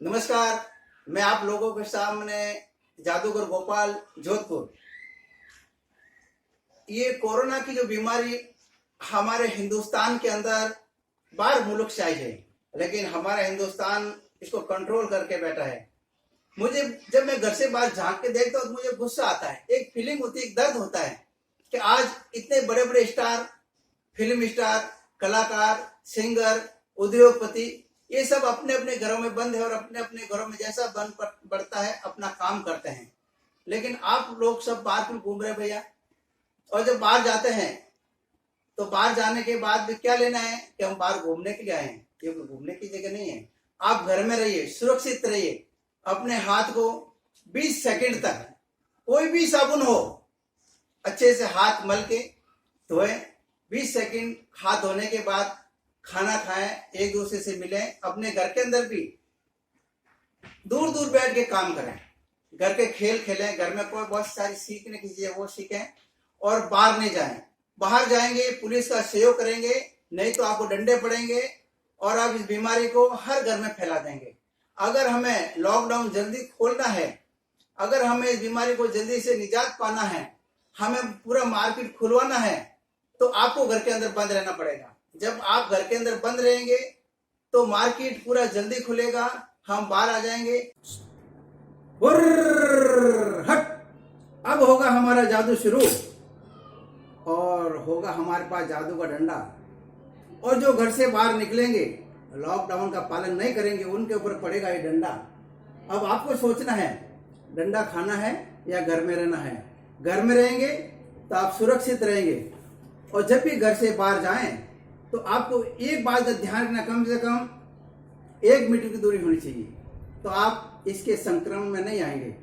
नमस्कार। मैं आप लोगों के सामने जादूगर गोपाल, जोधपुर। ये कोरोना की जो बीमारी हमारे हिंदुस्तान के अंदर बाहर मुल्क से आई है, लेकिन हमारा हिंदुस्तान इसको कंट्रोल करके बैठा है। मुझे जब मैं घर से बाहर झांक के देखता हूँ तो मुझे गुस्सा आता है, एक फीलिंग होती है, एक दर्द होता है कि आज इतने बड़े बड़े स्टार, फिल्म स्टार, कलाकार, सिंगर, उद्योगपति, ये सब अपने अपने घरों में बंद है और अपने अपने घरों में जैसा बंद पड़ता है अपना काम करते हैं। लेकिन आप लोग सब बाहर क्यों घूम रहे भैया? और जब बाहर जाते हैं तो बाहर जाने के बाद भी क्या लेना है कि हम बाहर घूमने के लिए आए हैं, क्योंकि घूमने की जगह नहीं है। आप घर में रहिए, सुरक्षित रहिए। अपने हाथ को 20 सेकंड तक कोई भी साबुन हो अच्छे से हाथ मल के धोए। 20 सेकंड हाथ धोने के बाद खाना खाएं, एक दूसरे से मिलें। अपने घर के अंदर भी दूर दूर बैठ के काम करें, घर के खेल खेलें, घर में कोई बहुत सारी सीखने की चीजें वो सीखें और बाहर नहीं जाएं। बाहर जाएंगे पुलिस का सहयोग करेंगे, नहीं तो आपको डंडे पड़ेंगे और आप इस बीमारी को हर घर में फैला देंगे। अगर हमें लॉकडाउन जल्दी खोलना है, अगर हमें इस बीमारी को जल्दी से निजात पाना है, हमें पूरा मार्केट खुलवाना है, तो आपको घर के अंदर बंद रहना पड़ेगा। जब आप घर के अंदर बंद रहेंगे तो मार्केट पूरा जल्दी खुलेगा, हम बाहर आ जाएंगे। हट, अब होगा हमारा जादू शुरू और होगा हमारे पास जादू का डंडा। और जो घर से बाहर निकलेंगे, लॉकडाउन का पालन नहीं करेंगे, उनके ऊपर पड़ेगा ये डंडा। अब आपको सोचना है डंडा खाना है या घर में रहना है। घर में रहेंगे तो आप सुरक्षित रहेंगे, और जब भी घर से बाहर जाएं तो आपको एक बात का ध्यान रखना, कम से कम 1 मीटर की दूरी होनी चाहिए, तो आप इसके संक्रमण में नहीं आएंगे।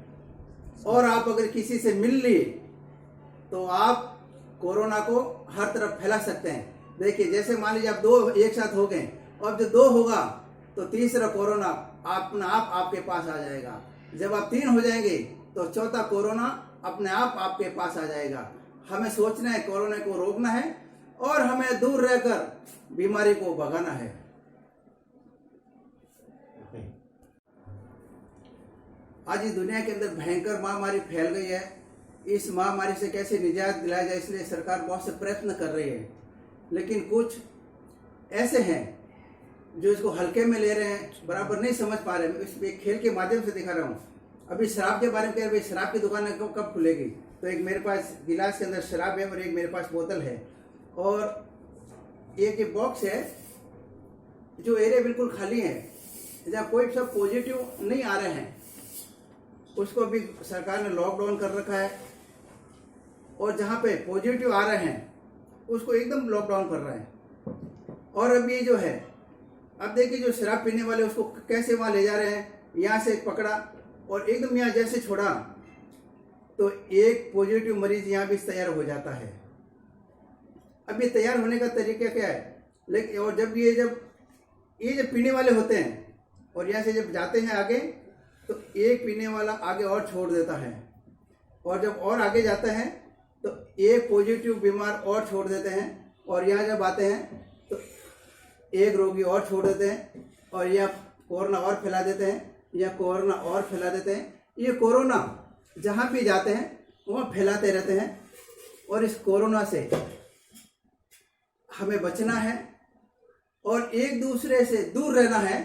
और आप अगर किसी से मिल लिए तो आप कोरोना को हर तरफ फैला सकते हैं। देखिए, जैसे मान लीजिए आप 2 एक साथ हो गए, और जब 2 होगा तो तीसरा कोरोना अपना आप आपके पास आ जाएगा। जब आप 3 हो जाएंगे तो चौथा कोरोना अपने आप आपके पास आ जाएगा। हमें सोचना है, कोरोना को रोकना है और हमें दूर रहकर बीमारी को भगाना है। आज इस दुनिया के अंदर भयंकर महामारी फैल गई है। इस महामारी से कैसे निजात दिलाया जाए, इसलिए सरकार बहुत से प्रयत्न कर रही है। लेकिन कुछ ऐसे हैं जो इसको हल्के में ले रहे हैं, बराबर नहीं समझ पा रहे हैं। इस एक खेल के माध्यम से दिखा रहा हूँ। अभी शराब के बारे में कह रहे, शराब की दुकान कब खुलेगी? तो एक मेरे पास गिलास के अंदर शराब है और एक मेरे पास बोतल है, और एक बॉक्स है जो एरिया बिल्कुल खाली है, जहाँ कोई सब पॉजिटिव नहीं आ रहे हैं, उसको भी सरकार ने लॉकडाउन कर रखा है। और जहाँ पे पॉजिटिव आ रहे हैं उसको एकदम लॉकडाउन कर रहा है। और अब ये जो है, अब देखिए जो शराब पीने वाले उसको कैसे वहाँ ले जा रहे हैं। यहाँ से पकड़ा और एकदम यहाँ जैसे छोड़ा तो एक पॉजिटिव मरीज यहाँ भी तैयार हो जाता है। अब ये तैयार होने का तरीका क्या है? लेकिन और जब ये पीने वाले होते हैं और यहाँ से जब जाते हैं आगे, तो एक पीने वाला आगे और छोड़ देता है, और जब और आगे जाता है तो एक पॉजिटिव बीमार और छोड़ देते हैं, और यहाँ जब आते हैं तो एक रोगी और छोड़ देते हैं, और यह कोरोना और फैला देते हैं, या कोरोना और फैला देते हैं। ये कोरोना जहाँ भी जाते हैं वहाँ फैलाते रहते हैं। और इस कोरोना से हमें बचना है और एक दूसरे से दूर रहना है,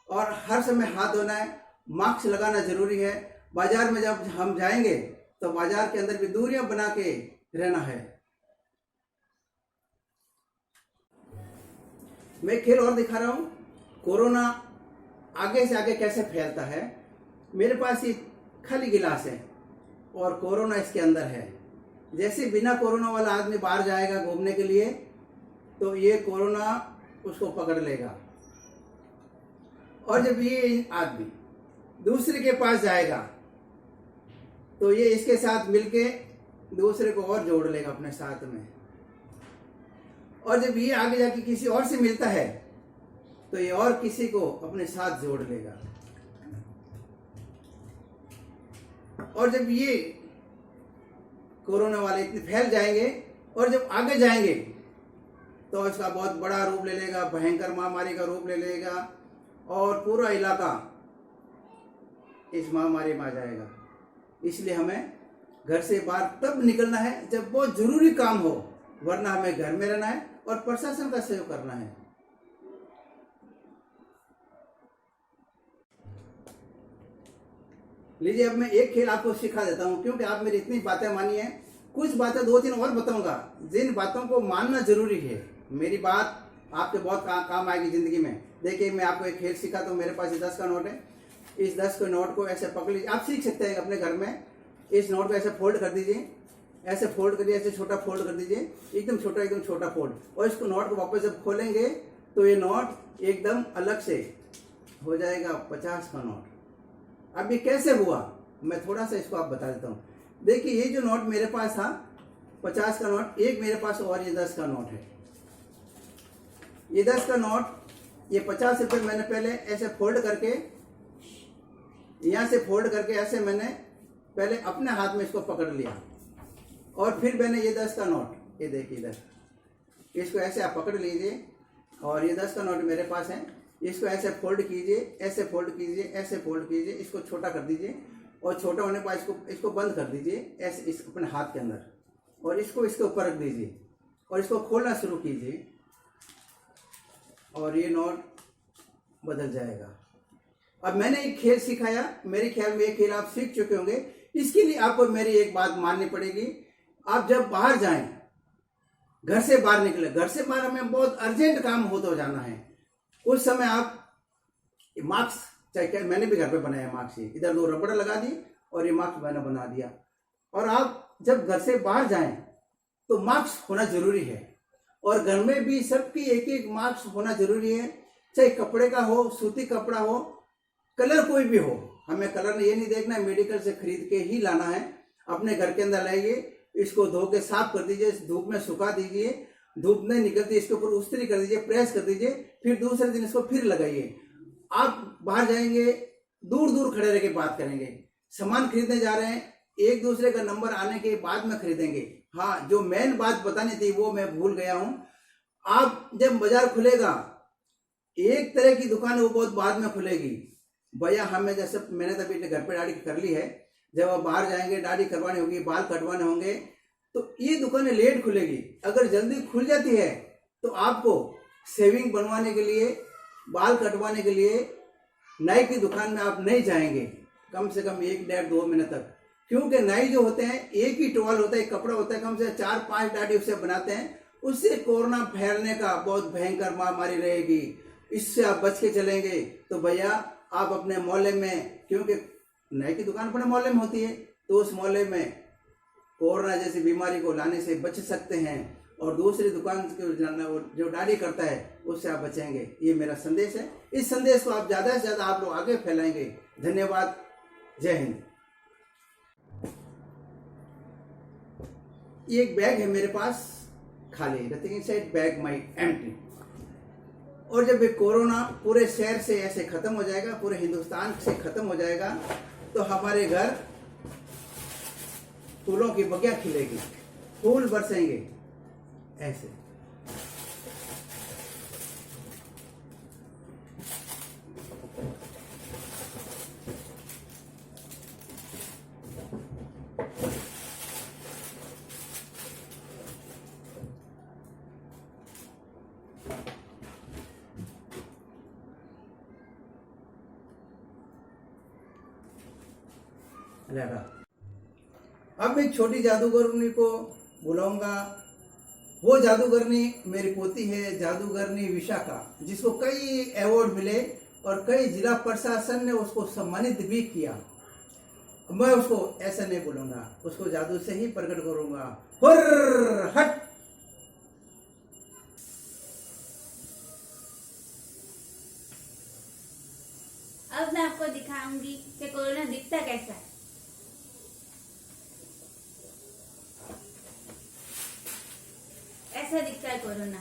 और हर समय हाथ धोना है, मास्क लगाना जरूरी है। बाजार में जब हम जाएंगे तो बाजार के अंदर भी दूरियां बना के रहना है। मैं खेल और दिखा रहा हूं, कोरोना आगे से आगे कैसे फैलता है। मेरे पास ये खाली गिलास है और कोरोना इसके अंदर है। जैसे बिना कोरोना वाला आदमी बाहर जाएगा घूमने के लिए तो ये कोरोना उसको पकड़ लेगा, और जब ये आदमी दूसरे के पास जाएगा तो ये इसके साथ मिलके दूसरे को और जोड़ लेगा अपने साथ में, और जब ये आगे जाके किसी और से मिलता है तो ये और किसी को अपने साथ जोड़ लेगा। और जब ये कोरोना वाले इतने फैल जाएंगे और जब आगे जाएंगे तो इसका बहुत बड़ा रूप ले लेगा, भयंकर महामारी का रूप ले लेगा, और पूरा इलाका इस महामारी में आ जाएगा। इसलिए हमें घर से बाहर तब निकलना है जब बहुत जरूरी काम हो, वरना हमें घर में रहना है और प्रशासन का सहयोग करना है। लीजिए, अब मैं एक खेल आपको सिखा देता हूँ, क्योंकि आप मेरी इतनी बातें मानी है। कुछ बातें 2-3 और बताऊंगा जिन बातों को मानना जरूरी है। मेरी बात आपके बहुत काम आएगी जिंदगी में। देखिए, मैं आपको एक खेल सिखाता हूँ। मेरे पास ये 10 का नोट है। इस 10 के नोट को ऐसे पकड़ लीजिए। आप सीख सकते हैं अपने घर में। इस नोट को ऐसे फोल्ड कर दीजिए, ऐसे फोल्ड करिए, ऐसे छोटा फोल्ड कर दीजिए, एकदम छोटा फोल्ड। और इसको नोट को वापस जब खोलेंगे तो ये नोट एकदम अलग से हो जाएगा 50 का नोट। अब ये कैसे हुआ, मैं थोड़ा सा इसको आप बता देता हूँ। देखिए, ये जो नोट मेरे पास था 50 का नोट, एक मेरे पास और ये 10 का नोट है। ये 10 का नोट, ये 50 रुपये मैंने पहले ऐसे फोल्ड करके, यहां से फोल्ड करके ऐसे मैंने पहले अपने हाथ में इसको पकड़ लिया, और फिर मैंने ये 10 का नोट, ये देखिए इधर, इसको ऐसे आप पकड़ लीजिए। और ये 10 का नोट मेरे पास है। इसको ऐसे फोल्ड कीजिए, ऐसे फोल्ड कीजिए, ऐसे फोल्ड कीजिए, इसको छोटा कर दीजिए, और छोटा होने के बाद इसको बंद कर दीजिए ऐसे इस अपने हाथ के अंदर, और इसको इसके ऊपर रख दीजिए, और इसको खोलना शुरू कीजिए, और ये नोट बदल जाएगा। अब मैंने एक खेल सिखाया, मेरे ख्याल में ये खेल आप सीख चुके होंगे। इसके लिए आपको मेरी एक बात माननी पड़ेगी। आप जब बाहर जाएं, घर से बाहर निकले, घर से बाहर हमें बहुत अर्जेंट काम हो तो जाना है, उस समय आप मास्क, चाहे मैंने भी घर पे बनाया मास्क, इधर 2 रबड़ लगा दी और ये मास्क मैंने बना दिया। और आप जब घर से बाहर जाएं तो मास्क होना जरूरी है, और घर में भी सबकी एक मास्क होना जरूरी है। चाहे कपड़े का हो, सूती कपड़ा हो, कलर कोई भी हो। हमें कलर ये नहीं देखना है मेडिकल से खरीद के ही लाना है। अपने घर के अंदर लाइए, इसको धो के साफ कर दीजिए, धूप में सुखा दीजिए, धूप नहीं निकलती इसके ऊपर उस्त्री कर दीजिए, प्रेस कर दीजिए, फिर दूसरे दिन इसको फिर लगाइए। आप बाहर जाएंगे, दूर दूर खड़े रह के बात करेंगे। सामान खरीदने जा रहे हैं, एक दूसरे का नंबर आने के बाद में खरीदेंगे। हाँ, जो मेन बात बतानी थी वो मैं भूल गया हूं। आप जब बाजार खुलेगा, एक तरह की दुकान है वो बहुत बाद में खुलेगी। भैया हमें जैसे, मैंने तभी घर पे दाढ़ी कर ली है, जब आप बाहर जाएंगे दाढ़ी करवानी होगी, बाल कटवाने होंगे, तो ये दुकानें लेट खुलेगी। अगर जल्दी खुल जाती है तो आपको सेविंग बनवाने के लिए, बाल कटवाने के लिए नाई की दुकान में आप नहीं जाएंगे कम से कम 1-1.5-2 महीने तक, क्योंकि नाई जो होते हैं एक ही टॉवल होता है, कपड़ा होता है, कम से 4-5 दाढ़ी उससे बनाते हैं। उससे कोरोना फैलने का बहुत भयंकर महामारी रहेगी। इससे आप बच के चलेंगे तो भैया आप अपने मोहल्ले में, क्योंकि नाई की दुकान अपने मोहल्ले में होती है, तो उस मोहल्ले में कोरोना जैसी बीमारी को लाने से बच सकते हैं, और दूसरी दुकान जो दाढ़ी करता है उससे आप बचेंगे। ये मेरा संदेश है। इस संदेश को आप ज्यादा से ज्यादा आप लोग आगे फैलाएंगे। धन्यवाद। जय हिंद। ये एक बैग है मेरे पास खाली, नथिंग इनसाइड बैग माई एम्प्टी। और जब ये कोरोना पूरे शहर से ऐसे खत्म हो जाएगा, पूरे हिंदुस्तान से खत्म हो जाएगा, तो हमारे घर फूलों की बगिया खिलेगी, फूल बरसेंगे ऐसे। अब एक छोटी जादूगरनी को बुलाऊंगा। वो जादूगरनी मेरी पोती है, जादूगरनी विशाखा, जिसको कई अवार्ड मिले और कई जिला प्रशासन ने उसको सम्मानित भी किया। मैं उसको ऐसा नहीं बोलूंगा, उसको जादू से ही प्रकट करूंगा। हुर्र हट। अब मैं आपको दिखाऊंगी कि कोरोना दिखता कैसा है। ऐसा दिखता है कोरोना।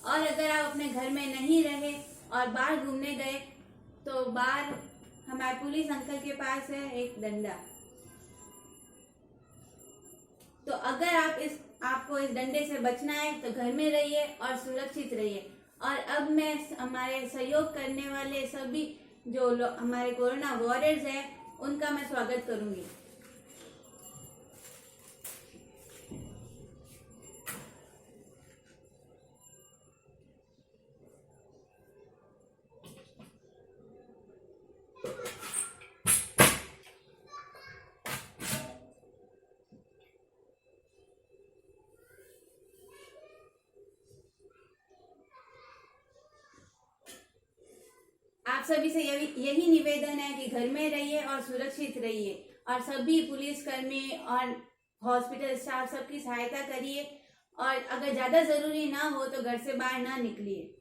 और अगर आप अपने घर में नहीं रहे और बाहर घूमने गए, तो बाहर हमारे पुलिस अंकल के पास है एक डंडा। तो अगर आपको इस डंडे से बचना है तो घर में रहिए और सुरक्षित रहिए। और अब मैं हमारे सहयोग करने वाले सभी जो हमारे कोरोना वॉरियर्स हैं उनका मैं स्वागत करूंगी। आप सभी से यही निवेदन है कि घर में रहिए और सुरक्षित रहिए और सभी पुलिसकर्मी और हॉस्पिटल स्टाफ सबकी सहायता करिए और अगर ज्यादा जरूरी ना हो तो घर से बाहर ना निकलिए।